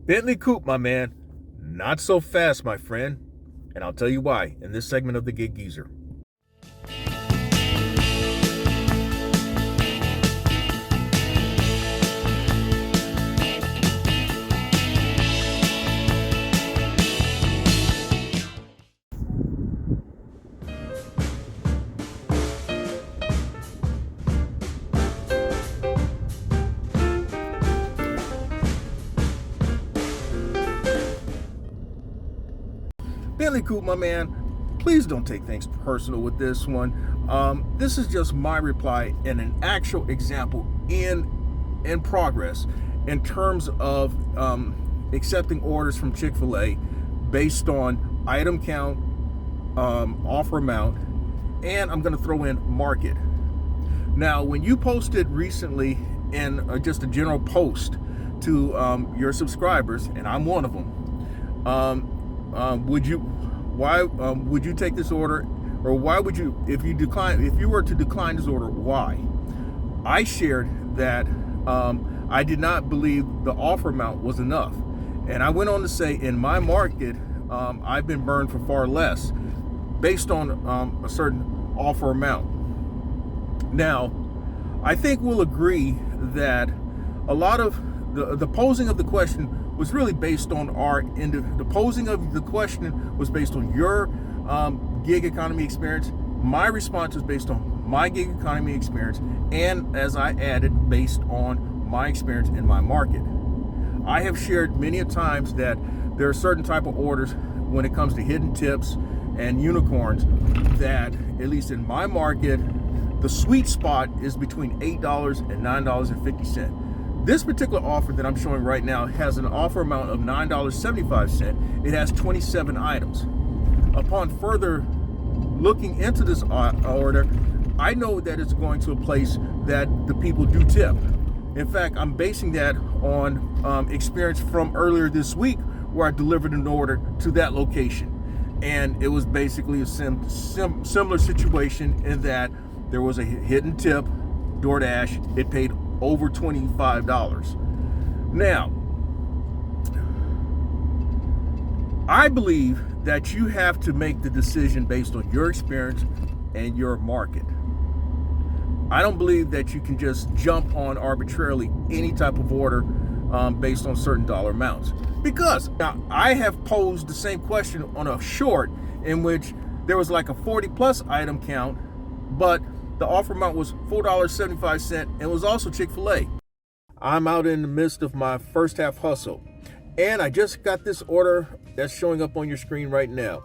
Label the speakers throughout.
Speaker 1: Bentley Koup, my man. Not so fast, my friend. And I'll tell you why in this segment of the Gig Geezer. Bentley Koup, my man, please don't take things personal with this one. This is just my reply and an actual example in progress in terms of accepting orders from Chick-fil-A based on item count, offer amount, and I'm going to throw in market. Now, when you posted recently in just a general post to your subscribers, and I'm one of them, would you take this order, or why would you, if you were to decline this order, why? I shared that I did not believe the offer amount was enough, and I went on to say in my market I've been burned for far less based on a certain offer amount. Now, I think we'll agree that a lot of the posing of the question was really based on the posing of the question was based on your gig economy experience. My response was based on my gig economy experience, and as I added, based on my experience in my market. I have shared many a times that there are certain type of orders when it comes to hidden tips and unicorns that, at least in my market, the sweet spot is between $8 and $9.50. This particular offer that I'm showing right now has an offer amount of $9.75. It has 27 items. Upon further looking into this order, I know that it's going to a place that the people do tip. In fact, I'm basing that on experience from earlier this week where I delivered an order to that location. And it was basically a similar situation in that there was a hidden tip, DoorDash. It paid over $25. Now, I believe that you have to make the decision based on your experience and your market. I don't believe that you can just jump on arbitrarily any type of order based on certain dollar amounts. Because now I have posed the same question on a short in which there was like a 40 plus item count, but the offer amount was $4.75 and was also Chick-fil-A. I'm out in the midst of my first half hustle, and I just got this order that's showing up on your screen right now.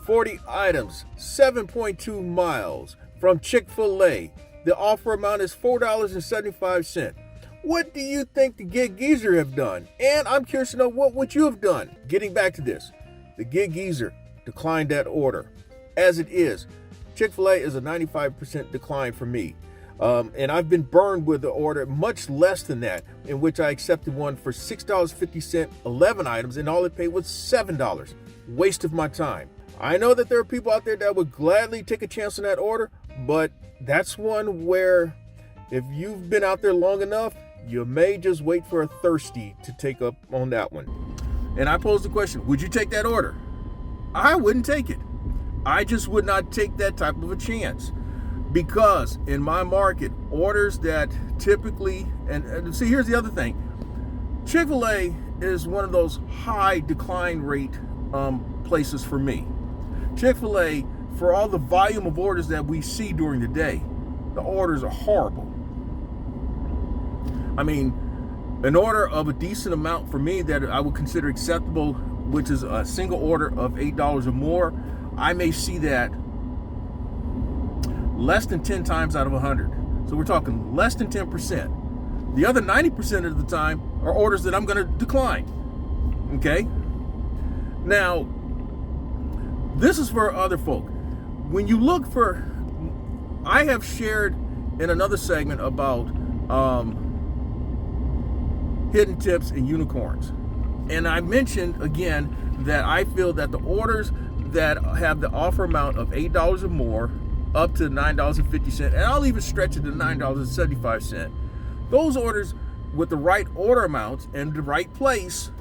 Speaker 1: 40 items, 7.2 miles from Chick-fil-A. The offer amount is $4.75. What do you think the Gig Geezer have done? And I'm curious to know what would you have done? Getting back to this, the Gig Geezer declined that order. As it is, Chick-fil-A is a 95% decline for me. And I've been burned with the order much less than that, in which I accepted one for $6.50, 11 items, and all it paid was $7. Waste of my time. I know that there are people out there that would gladly take a chance on that order, but that's one where if you've been out there long enough, you may just wait for a thirsty to take up on that one. And I posed the question, would you take that order? I wouldn't take it. I just would not take that type of a chance, because in my market, orders that typically, and see, here's the other thing. Chick-fil-A is one of those high decline rate places for me. Chick-fil-A, for all the volume of orders that we see during the day, the orders are horrible. I mean, an order of a decent amount for me that I would consider acceptable, which is a single order of $8 or more, I may see that less than 10 times out of 100. So we're talking less than 10%. The other 90% of the time are orders that I'm going to decline. Okay? Now, this is for other folk. When you look for, I have shared in another segment about hidden tips and unicorns. And I mentioned again that I feel that the orders that have the offer amount of $8 or more up to $9.50, and I'll even stretch it to $9.75. Those orders with the right order amounts and the right place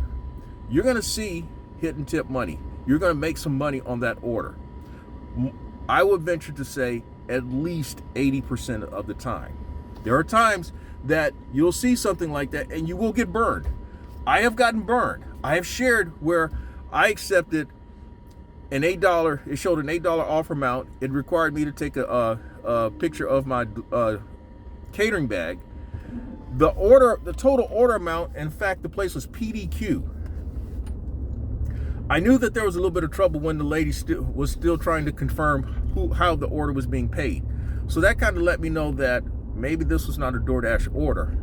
Speaker 1: you're going to see hit and tip money. You're going to make some money on that order. I would venture to say at least 80% of the time. There are times that you'll see something like that and you will get burned. I have gotten burned. I have shared where I accepted an $8, it showed an $8 offer amount. It required me to take a picture of my catering bag. The total order amount, in fact, the place was PDQ. I knew that there was a little bit of trouble when the lady was still trying to confirm how the order was being paid. So that kind of let me know that maybe this was not a DoorDash order,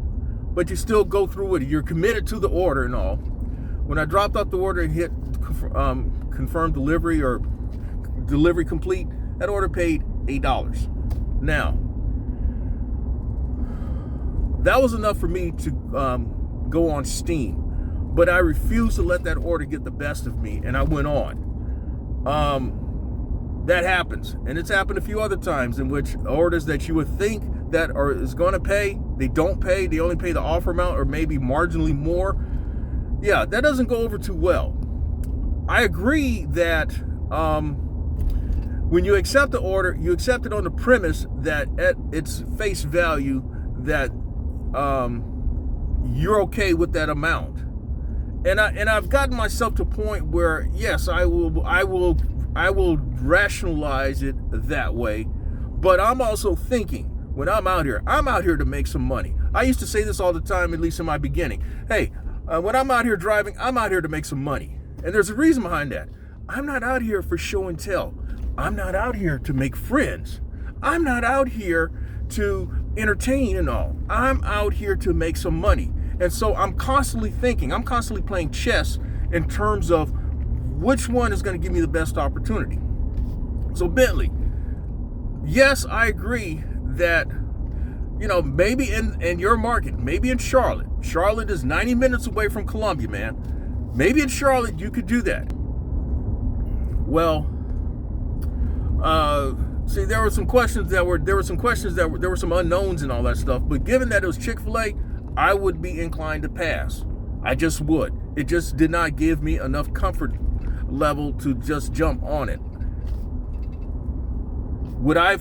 Speaker 1: but you still go through with it. You're committed to the order and all. When I dropped off the order and hit confirm delivery or delivery complete, that order paid $8. Now, that was enough for me to go on Steam, but I refused to let that order get the best of me, and I went on. That happens, and it's happened a few other times in which orders that you would think that is going to pay, they don't pay. They only pay the offer amount or maybe marginally more. Yeah, that doesn't go over too well. I agree that when you accept the order, you accept it on the premise that at its face value that you're okay with that amount. And I've gotten myself to a point where yes, I will rationalize it that way, but I'm also thinking when I'm out here to make some money. I used to say this all the time, at least in my beginning. Hey, when I'm out here driving, I'm out here to make some money. And there's a reason behind that. I'm not out here for show and tell. I'm not out here to make friends. I'm not out here to entertain and all. I'm out here to make some money. And so I'm constantly thinking, I'm constantly playing chess in terms of which one is going to give me the best opportunity. So Bentley, yes, I agree that, maybe in your market, maybe in Charlotte. Charlotte is 90 minutes away from Columbia, man. Maybe in Charlotte you could do that. Well, see, there were some unknowns and all that stuff. But given that it was Chick-fil-A, I would be inclined to pass. I just would. It just did not give me enough comfort level to just jump on it. Would I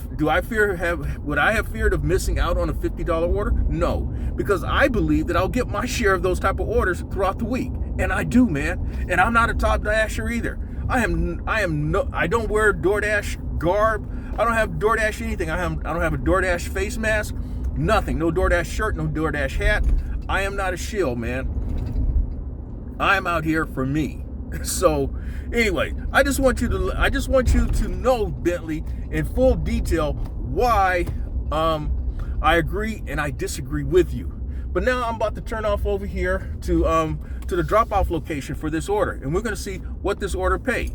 Speaker 1: have feared of missing out on a $50 order? No, because I believe that I'll get my share of those type of orders throughout the week, and I do, man. And I'm not a top dasher either. I don't wear DoorDash garb. I don't have DoorDash anything. I don't have a DoorDash face mask. Nothing. No DoorDash shirt. No DoorDash hat. I am not a shill, man. I am out here for me. So anyway, I just want you to know, Bentley, in full detail why I agree and I disagree with you. But now I'm about to turn off over here to the drop-off location for this order, and we're going to see what this order paid.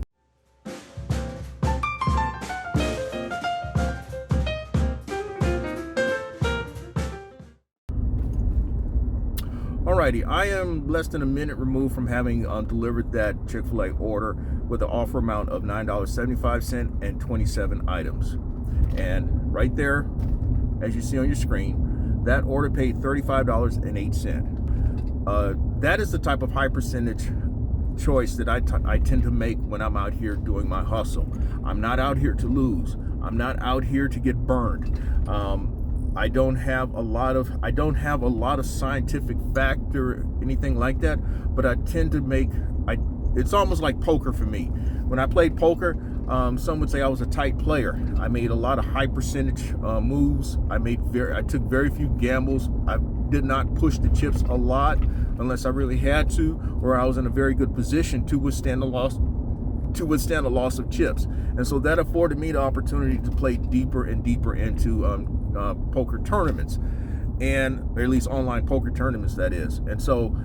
Speaker 1: Alrighty, I am less than a minute removed from having delivered that Chick-fil-A order with an offer amount of $9.75 and 27 items. And right there, as you see on your screen, that order paid $35.08. That is the type of high percentage choice that I tend to make when I'm out here doing my hustle. I'm not out here to lose. I'm not out here to get burned. I don't have a lot of scientific fact or anything like that, but I tend to it's almost like poker for me. When I played poker, some would say I was a tight player. I made a lot of high percentage moves. I took very few gambles. I did not push the chips a lot unless I really had to, or I was in a very good position to withstand the loss of chips. And so that afforded me the opportunity to play deeper and deeper into poker tournaments, or at least online poker tournaments, that is. And so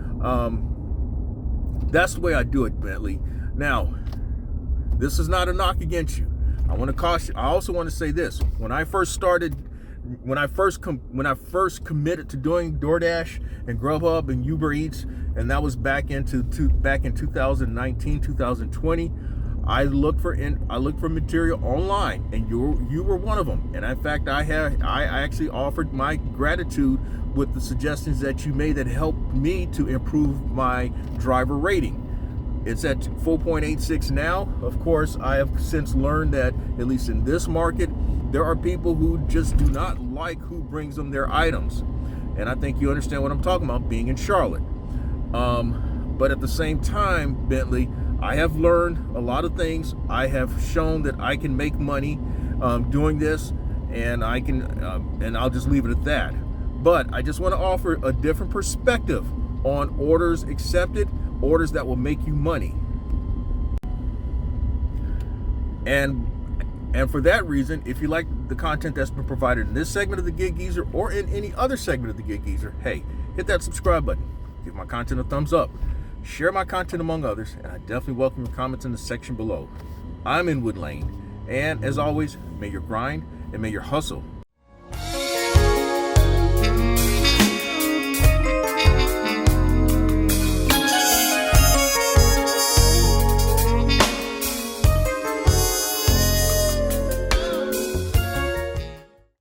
Speaker 1: that's the way I do it, Bentley. Now, this is not a knock against you. I want to caution. I also want to say this: when I first committed to doing DoorDash and Grubhub and Uber Eats, and that was back in 2019, 2020. I looked for material online, and you were one of them. And in fact, I actually offered my gratitude with the suggestions that you made that helped me to improve my driver rating. It's at 4.86 now. Of course, I have since learned that, at least in this market, there are people who just do not like who brings them their items. And I think you understand what I'm talking about, being in Charlotte. But at the same time, Bentley, I have learned a lot of things. I have shown that I can make money doing this, and I can, and I'll just leave it at that. But I just want to offer a different perspective on orders accepted, orders that will make you money. And for that reason, if you like the content that's been provided in this segment of the Gig Geezer or in any other segment of the Gig Geezer, hey, hit that subscribe button. Give my content a thumbs up. Share my content among others, and I definitely welcome your comments in the section below. I'm in Wood Lane, and as always, may your grind and may your hustle